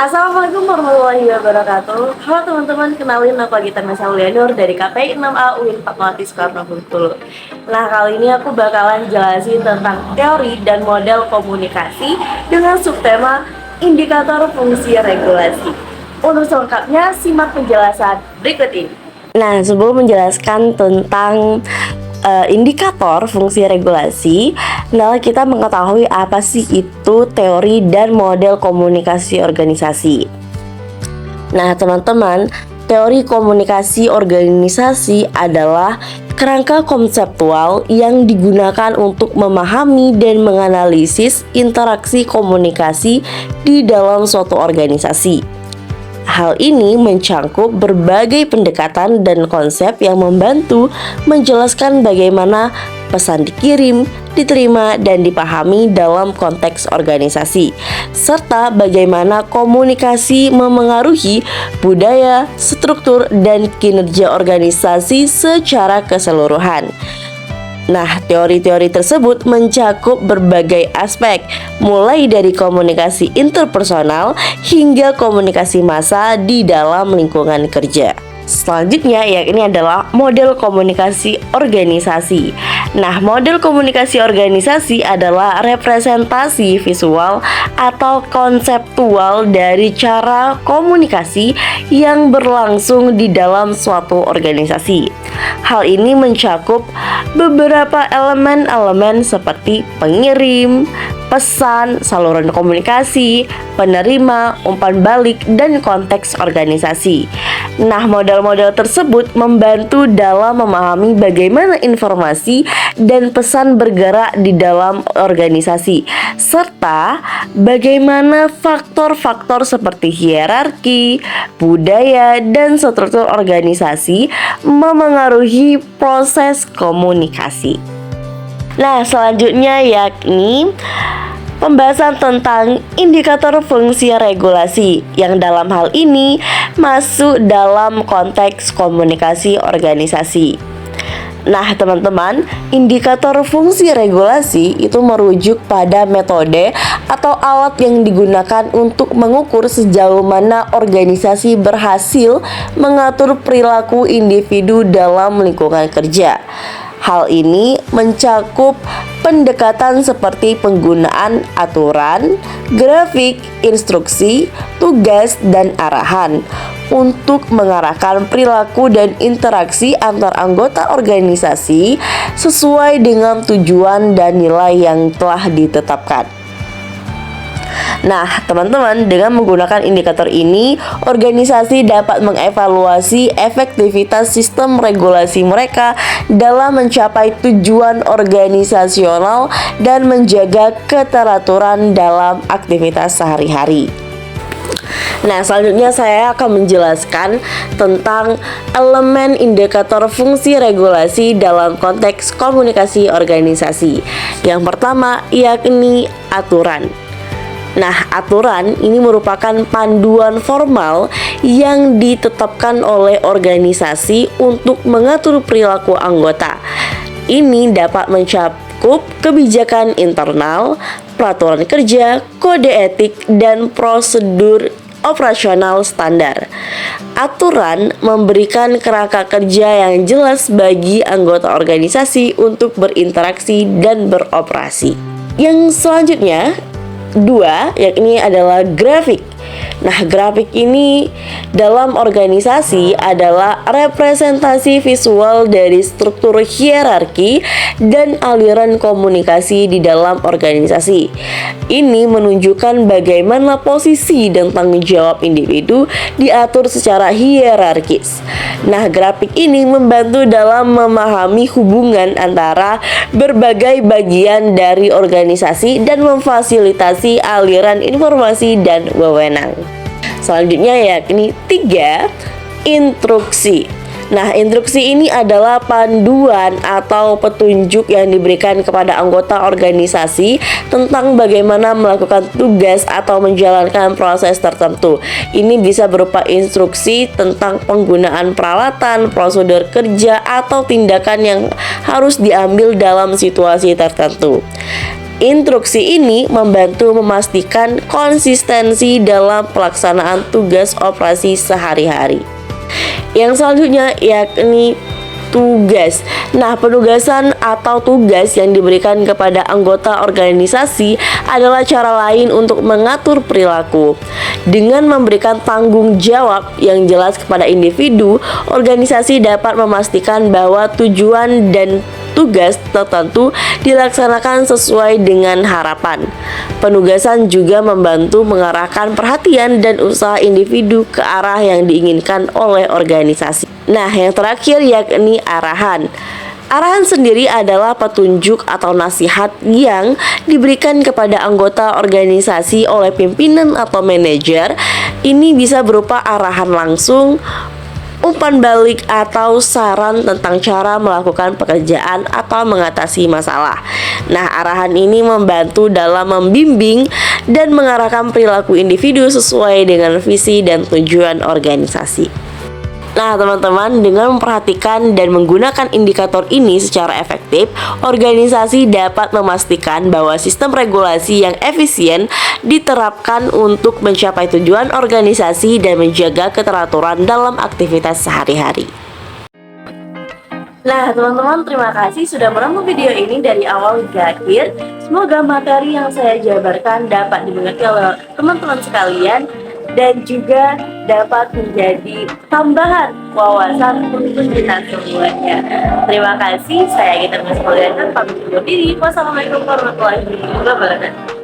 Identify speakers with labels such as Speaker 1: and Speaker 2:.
Speaker 1: Assalamualaikum warahmatullahi wabarakatuh. Halo teman-teman, kenalin aku Agita Saulianur dari KPI 6A UIN Fatmawati Soekarno Bengkulu. Nah, kali ini aku bakalan jelasin tentang teori dan model komunikasi dengan subtema indikator fungsi regulasi. Untuk selengkapnya, simak penjelasan berikut ini. Nah, sebelum menjelaskan tentang indikator fungsi regulasi, nah kita mengetahui apa sih itu teori dan model komunikasi organisasi. Nah, teman-teman, teori komunikasi organisasi adalah kerangka konseptual yang digunakan untuk memahami dan menganalisis interaksi komunikasi di dalam suatu organisasi. Hal ini mencangkup berbagai pendekatan dan konsep yang membantu menjelaskan bagaimana pesan dikirim, diterima, dan dipahami dalam konteks organisasi, serta bagaimana komunikasi memengaruhi budaya, struktur, dan kinerja organisasi secara keseluruhan. Nah, teori-teori tersebut mencakup berbagai aspek, mulai dari komunikasi interpersonal hingga komunikasi massa di dalam lingkungan kerja. Selanjutnya, ini adalah model komunikasi organisasi. Nah, model komunikasi organisasi adalah representasi visual atau konseptual dari cara komunikasi yang berlangsung di dalam suatu organisasi. Hal ini mencakup beberapa elemen-elemen seperti pengirim, pesan, saluran komunikasi, penerima, umpan balik, dan konteks organisasi. Nah, model-model tersebut membantu dalam memahami bagaimana informasi dan pesan bergerak di dalam organisasi, serta bagaimana faktor-faktor seperti hierarki, budaya, dan struktur organisasi memengaruhi proses komunikasi. Nah, selanjutnya yakni pembahasan tentang indikator fungsi regulasi yang dalam hal ini masuk dalam konteks komunikasi organisasi. Nah, teman-teman, indikator fungsi regulasi itu merujuk pada metode atau alat yang digunakan untuk mengukur sejauh mana organisasi berhasil mengatur perilaku individu dalam lingkungan kerja. Hal ini mencakup pendekatan seperti penggunaan aturan, grafik, instruksi, tugas, dan arahan untuk mengarahkan perilaku dan interaksi antar anggota organisasi sesuai dengan tujuan dan nilai yang telah ditetapkan. Nah, teman-teman, dengan menggunakan indikator ini, organisasi dapat mengevaluasi efektivitas sistem regulasi mereka dalam mencapai tujuan organisasional dan menjaga keteraturan dalam aktivitas sehari-hari. Nah, selanjutnya saya akan menjelaskan tentang elemen indikator fungsi regulasi dalam konteks komunikasi organisasi. Yang pertama yakni aturan. Nah, aturan ini merupakan panduan formal yang ditetapkan oleh organisasi untuk mengatur perilaku anggota. Ini dapat mencakup kebijakan internal, peraturan kerja, kode etik, dan prosedur operasional standar. Aturan memberikan kerangka kerja yang jelas bagi anggota organisasi untuk berinteraksi dan beroperasi. Yang selanjutnya yakni adalah grafik. Nah, grafik ini dalam organisasi adalah representasi visual dari struktur hierarki dan aliran komunikasi di dalam organisasi. Ini menunjukkan bagaimana posisi dan tanggung jawab individu diatur secara hierarkis. Nah, grafik ini membantu dalam memahami hubungan antara berbagai bagian dari organisasi dan memfasilitasi aliran informasi dan wewenang. Selanjutnya yakni 3, instruksi. Nah, instruksi ini adalah panduan atau petunjuk yang diberikan kepada anggota organisasi tentang bagaimana melakukan tugas atau menjalankan proses tertentu. Ini bisa berupa instruksi tentang penggunaan peralatan, prosedur kerja, atau tindakan yang harus diambil dalam situasi tertentu. Instruksi ini membantu memastikan konsistensi dalam pelaksanaan tugas operasi sehari-hari. Yang selanjutnya yakni tugas. Nah, penugasan atau tugas yang diberikan kepada anggota organisasi adalah cara lain untuk mengatur perilaku. Dengan memberikan tanggung jawab yang jelas kepada individu, organisasi dapat memastikan bahwa tujuan dan tugas tertentu dilaksanakan sesuai dengan harapan. Penugasan juga membantu mengarahkan perhatian dan usaha individu ke arah yang diinginkan oleh organisasi. Nah, yang terakhir yakni arahan. Arahan sendiri adalah petunjuk atau nasihat yang diberikan kepada anggota organisasi oleh pimpinan atau manajer. Ini bisa berupa arahan langsung, umpan balik, atau saran tentang cara melakukan pekerjaan atau mengatasi masalah. Nah, arahan ini membantu dalam membimbing dan mengarahkan perilaku individu sesuai dengan visi dan tujuan organisasi. Nah, teman-teman, dengan memperhatikan dan menggunakan indikator ini secara efektif, organisasi dapat memastikan bahwa sistem regulasi yang efisien diterapkan untuk mencapai tujuan organisasi dan menjaga keteraturan dalam aktivitas sehari-hari. Nah, teman-teman, terima kasih sudah menonton video ini dari awal hingga akhir. Semoga materi yang saya jabarkan dapat dimengerti oleh teman-teman sekalian dan juga dapat menjadi tambahan wawasan untuk kita semuanya. Terima kasih, saya Gita Mas Poliana, pamit undur diri. Wassalamualaikum warahmatullahi wabarakatuh.